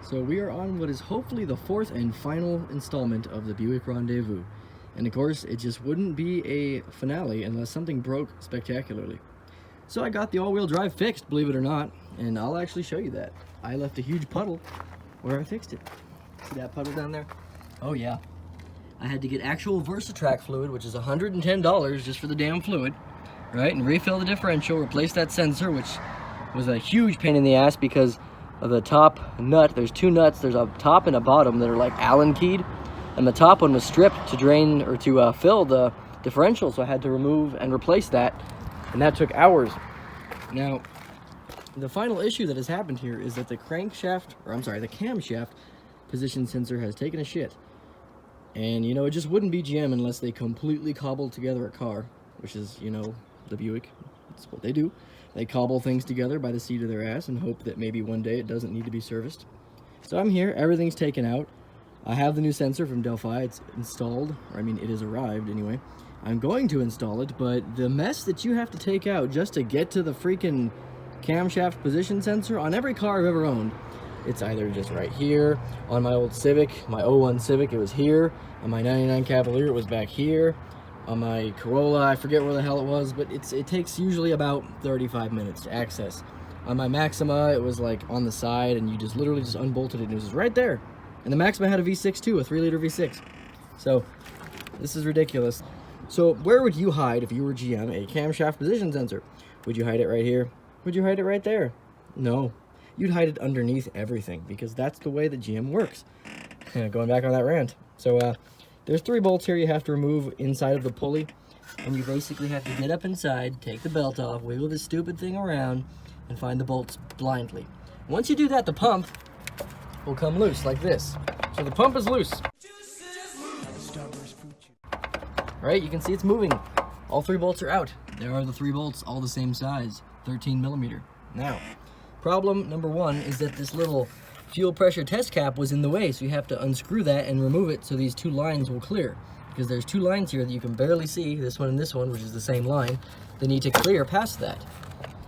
So we are on what is hopefully the fourth and final installment of the Buick Rendezvous. And of course, it just wouldn't be a finale unless something broke spectacularly. So I got the all-wheel drive fixed, believe it or not, and I'll actually show you that. I left a huge puddle where I fixed it. See that puddle down there? Oh yeah. I had to get actual Versatrack fluid, which is $110 just for the damn fluid, right? And refill the differential, replace that sensor, which was a huge pain in the ass because of the top nut. There's two nuts. There's a top and a bottom that are like Allen keyed, and the top one was stripped to drain or to fill the differential, so I had to remove and replace that, and that took hours. Now, the final issue that has happened here is that the camshaft position sensor has taken a shit. And, you know, it just wouldn't be GM unless they completely cobbled together a car, which is, you know, the Buick. That's what they do. They cobble things together by the seat of their ass and hope that maybe one day it doesn't need to be serviced. So I'm here, everything's taken out. I have the new sensor from Delphi, it's installed, or I mean, it has arrived anyway. I'm going to install it, but the mess that you have to take out just to get to the freaking camshaft position sensor on every car I've ever owned, it's either just right here. On my old Civic, my 01 Civic, it was here. On my 99 Cavalier, it was back here. On my Corolla, I forget where the hell it was, but it takes usually about 35 minutes to access. On my Maxima, it was like on the side, and you just literally just unbolted it, and it was right there. And the Maxima had a V6 too, a 3-liter V6. So, this is ridiculous. So, where would you hide if you were GM a camshaft position sensor? Would you hide it right here? Would you hide it right there? No. You'd hide it underneath everything, because that's the way that GM works. Going back on that rant. So, there's 3 bolts here you have to remove inside of the pulley, and you basically have to get up inside, take the belt off, wiggle this stupid thing around, and find the bolts blindly. Once you do that, the pump will come loose like this. So the pump is loose. Right, you can see it's moving. All 3 bolts are out. There are the 3 bolts, all the same size, 13 millimeter. Now, problem number 1 is that this little fuel pressure test cap was in the way, so you have to unscrew that and remove it so these 2 lines will clear. Because there's 2 lines here that you can barely see, this one and this one, which is the same line. They need to clear past that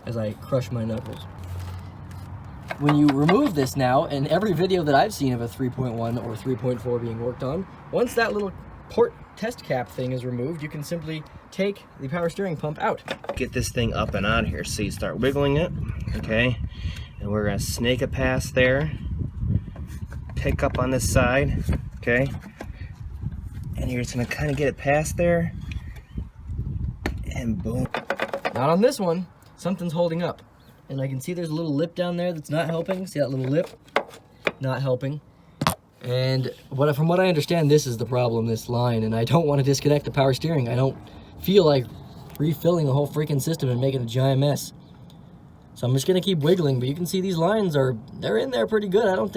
as I crush my knuckles. When you remove this now, and every video that I've seen of a 3.1 or 3.4 being worked on, once that little port test cap thing is removed, you can simply take the power steering pump out. Get this thing up and on here, so you start wiggling it, okay? And we're gonna snake it past there, pick up on this side, okay? And you're just gonna kind of get it past there, and boom. Not on this one, something's holding up. And I can see there's a little lip down there that's not helping. See that little lip? Not helping. And from what I understand, this is the problem, this line, and I don't want to disconnect the power steering. I don't feel like refilling the whole freaking system and making a giant mess. So I'm just gonna keep wiggling, but you can see these lines they're in there pretty good. I don't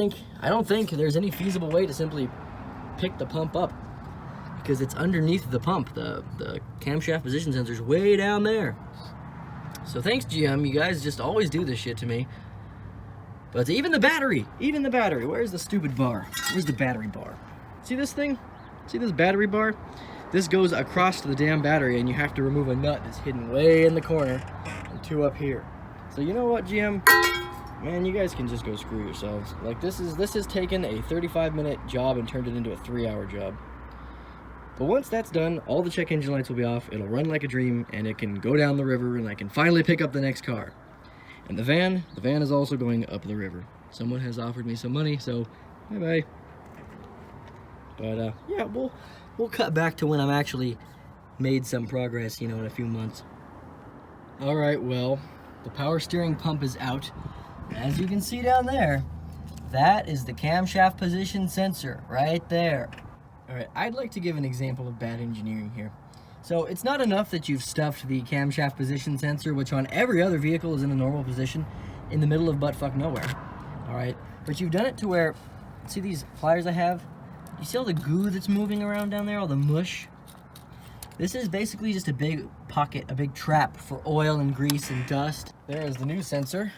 think there's any feasible way to simply pick the pump up, because it's underneath the pump. The camshaft position sensor's way down there. So thanks, GM, you guys just always do this shit to me. But even the battery, where's the stupid bar? Where's the battery bar? See this thing? See this battery bar? This goes across to the damn battery, and you have to remove a nut that's hidden way in the corner, and 2 up here. So you know what, GM? Man, you guys can just go screw yourselves. Like, this has taken a 35-minute job and turned it into a 3-hour job. But once that's done, all the check engine lights will be off, it'll run like a dream, and it can go down the river, and I can finally pick up the next car. And the van is also going up the river. Someone has offered me some money, so bye-bye. But, yeah, we'll cut back to when I'm actually made some progress, you know, in a few months. Alright, well, the power steering pump is out. As you can see down there, that is the camshaft position sensor right there. Alright, I'd like to give an example of bad engineering here. So it's not enough that you've stuffed the camshaft position sensor, which on every other vehicle is in a normal position, in the middle of buttfuck nowhere. Alright, but you've done it to where, see these pliers I have? You see all the goo that's moving around down there, all the mush? This is basically just a big pocket, a big trap for oil and grease and dust. There is the new sensor.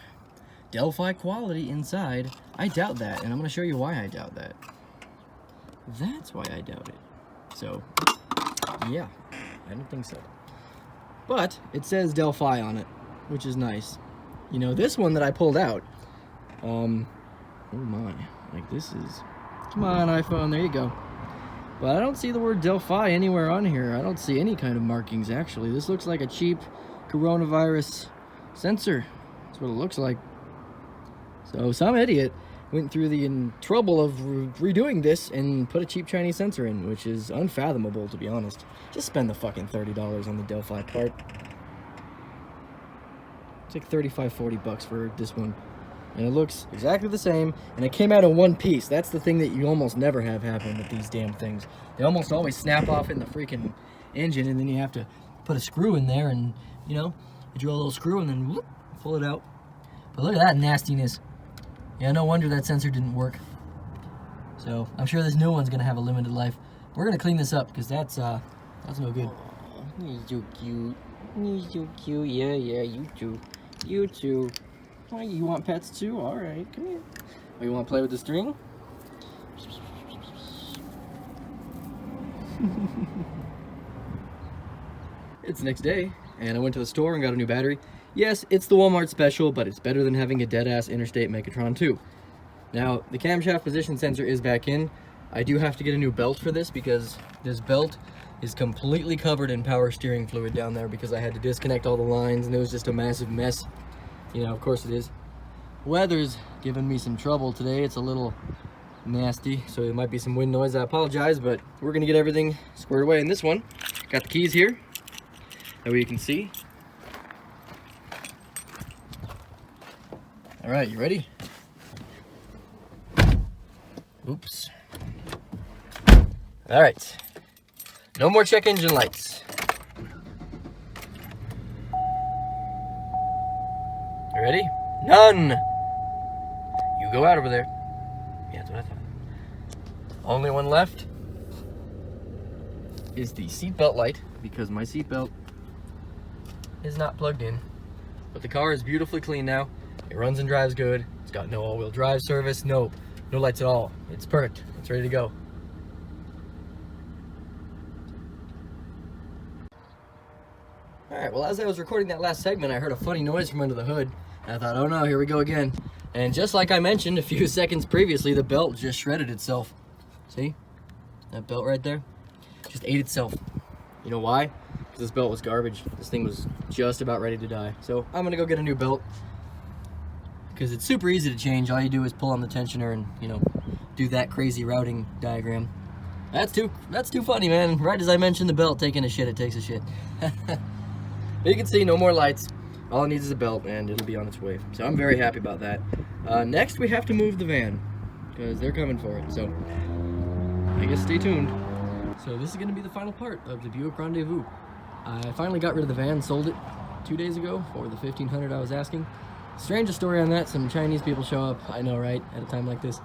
Delphi quality inside. I doubt that, and I'm going to show you why I doubt that. That's why I doubt it. So, yeah, I don't think so. But it says Delphi on it, which is nice. You know, this one that I pulled out, Oh my, like this is, come on iPhone, there you go. But I don't see the word Delphi anywhere on here. I don't see any kind of markings actually. This looks like a cheap coronavirus sensor. That's what it looks like. So some idiot went through the trouble of redoing this and put a cheap Chinese sensor in, which is unfathomable, to be honest. Just spend the fucking $30 on the Delphi part. It's like 35, 40 bucks for this one. And it looks exactly the same, and it came out in one piece. That's the thing that you almost never have happen with these damn things. They almost always snap off in the freaking engine, and then you have to put a screw in there, and, you know, you drill a little screw and then whoop, pull it out. But look at that nastiness. Yeah, no wonder that sensor didn't work. So I'm sure this new one's gonna have a limited life. We're gonna clean this up because that's no good. He's so cute. He's so cute. Yeah, you too. You too. Oh, you want pets too? All right, come here. Oh, you want to play with the string? It's the next day, and I went to the store and got a new battery. Yes, it's the Walmart special, but it's better than having a dead-ass Interstate Megatron 2. Now, the camshaft position sensor is back in. I do have to get a new belt for this because this belt is completely covered in power steering fluid down there because I had to disconnect all the lines, and it was just a massive mess. You know, of course it is. Weather's giving me some trouble today. It's a little nasty, so there might be some wind noise. I apologize, but we're gonna get everything squared away in this one. Got the keys here, that way you can see. All right, you ready? Oops. All right. No more check engine lights. You ready? None. You go out over there. Yeah, that's what I thought. Only one left is the seatbelt light because my seatbelt is not plugged in. But the car is beautifully clean now. It runs and drives good. It's got no all-wheel drive service. No lights at all. It's perfect. It's ready to go. Alright, well, as I was recording that last segment, I heard a funny noise from under the hood. And I thought, oh no, here we go again. And just like I mentioned a few seconds previously, the belt just shredded itself. See? That belt right there? Just ate itself. You know why? Because this belt was garbage. This thing was just about ready to die. So I'm gonna go get a new belt. Because it's super easy to change. All you do is pull on the tensioner and, you know, do that crazy routing diagram. That's too funny, man. Right as I mentioned the belt taking a shit, it takes a shit. You can see no more lights. All it needs is a belt and it'll be on its way. So I'm very happy about that. Next we have to move the van because they're coming for it. So I guess stay tuned. So this is going to be the final part of the Buick Rendezvous. I finally got rid of the van, sold it 2 days ago for the $1,500 I was asking. Strangest story on that, some Chinese people show up, I know, right, at a time like this.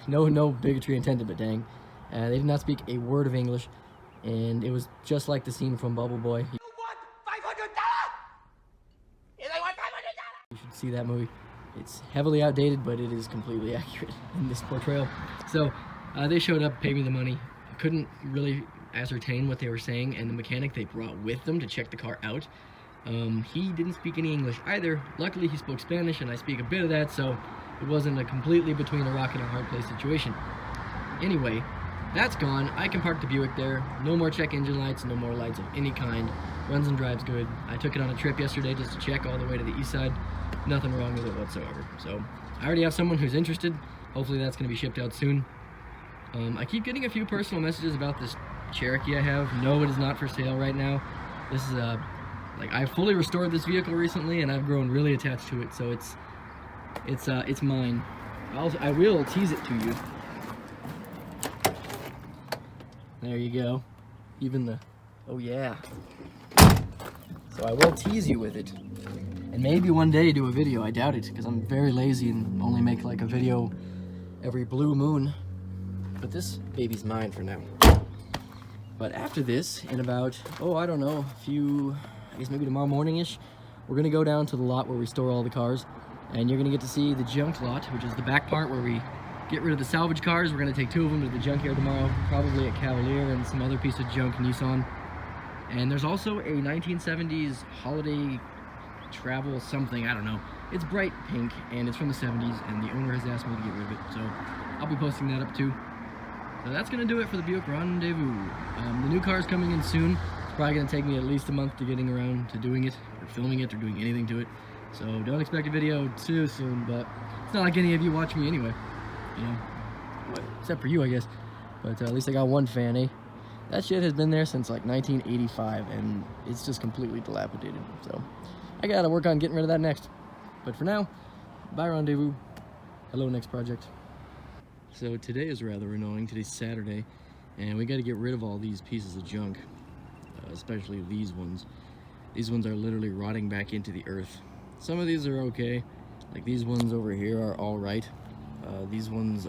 No bigotry intended, but dang. They did not speak a word of English, and it was just like the scene from Bubble Boy. You want $500? I want $500! You should see that movie. It's heavily outdated, but it is completely accurate in this portrayal. So, they showed up, paid me the money. I couldn't really ascertain what they were saying, and the mechanic they brought with them to check the car out, he didn't speak any English either. Luckily, he spoke Spanish, and I speak a bit of that, so it wasn't a completely between a rock and a hard place situation. Anyway, that's gone. I can park the Buick there. No more check engine lights, no more lights of any kind. Runs and drives good. I took it on a trip yesterday just to check all the way to the east side. Nothing wrong with it whatsoever. So I already have someone who's interested. Hopefully that's going to be shipped out soon. I keep getting a few personal messages about this Cherokee I have. No, it is not for sale right now. This is like, I fully restored this vehicle recently, and I've grown really attached to it. So it's mine. I will tease it to you. There you go. Even the, oh yeah. So I will tease you with it. And maybe one day do a video. I doubt it, because I'm very lazy and only make like a video every blue moon. But this baby's mine for now. But after this, in about, oh, I don't know, I guess maybe tomorrow morning-ish, we're gonna go down to the lot where we store all the cars, and you're gonna get to see the junk lot, which is the back part where we get rid of the salvage cars. We're gonna take 2 of them to the junkyard tomorrow, probably a Cavalier and some other piece of junk Nissan. And there's also a 1970s holiday travel something, I don't know. It's bright pink, and it's from the 70s, and the owner has asked me to get rid of it, so I'll be posting that up too. So that's gonna do it for the Buick Rendezvous. The new car is coming in soon. It's probably gonna take me at least a month to getting around to doing it, or filming it, or doing anything to it. So don't expect a video too soon, but it's not like any of you watch me anyway, you know, except for you, I guess. But at least I got one fan, eh? That shit has been there since like 1985, and it's just completely dilapidated. So I gotta work on getting rid of that next. But for now, bye Rendezvous. Hello next project. So today is rather annoying. Today's Saturday, and we gotta get rid of all these pieces of junk, especially these ones. These ones are literally rotting back into the earth. Some of these are okay, like these ones over here are all right. These ones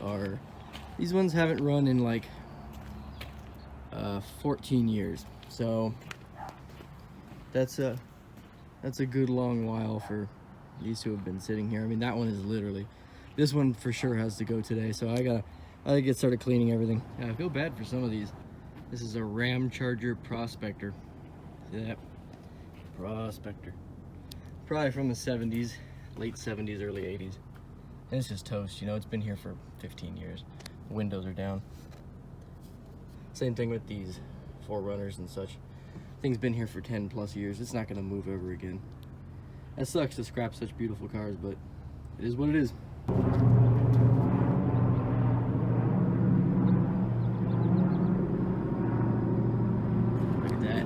haven't run in like 14 years, so that's a good long while for these two have been sitting here. I mean, that one is literally, this one for sure has to go today, so I gotta get started cleaning everything. Yeah, I feel bad for some of these. This is a Ram Charger Prospector. See that? Prospector. Probably from the 70s, late 70s, early 80s. And it's just toast, you know, it's been here for 15 years. The windows are down. Same thing with these 4Runners and such. Thing's been here for 10 plus years. It's not gonna move ever again. That sucks to scrap such beautiful cars, but it is what it is. Look at that.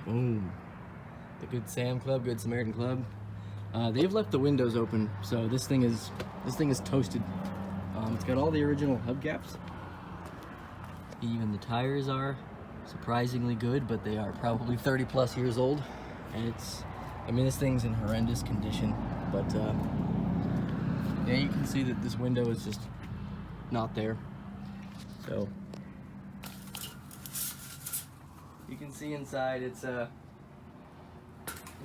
Boom. The Good Sam Club, Good Samaritan Club. They've left the windows open, so this thing is toasted. It's got all the original hubcaps. Even the tires are surprisingly good, but they are probably 30 plus years old. And I mean, this thing's in horrendous condition, but yeah, you can see that this window is just not there. So you can see inside, it's you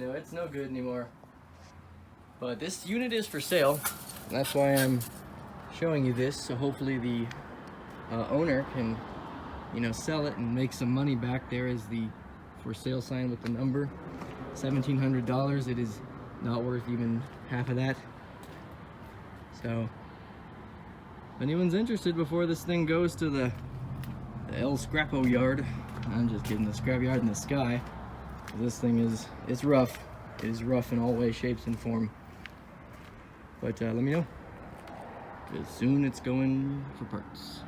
know, it's no good anymore. But this unit is for sale, and that's why I'm showing you this. So hopefully the owner can, you know, sell it and make some money back. There is the for sale sign with the number, $1,700. It is not worth even half of that. So if anyone's interested before this thing goes to the El Scrapo yard, I'm just kidding, the scrap yard in the sky. This thing it's rough. It is rough in all ways, shapes, and form. But let me know, because soon it's going for parts.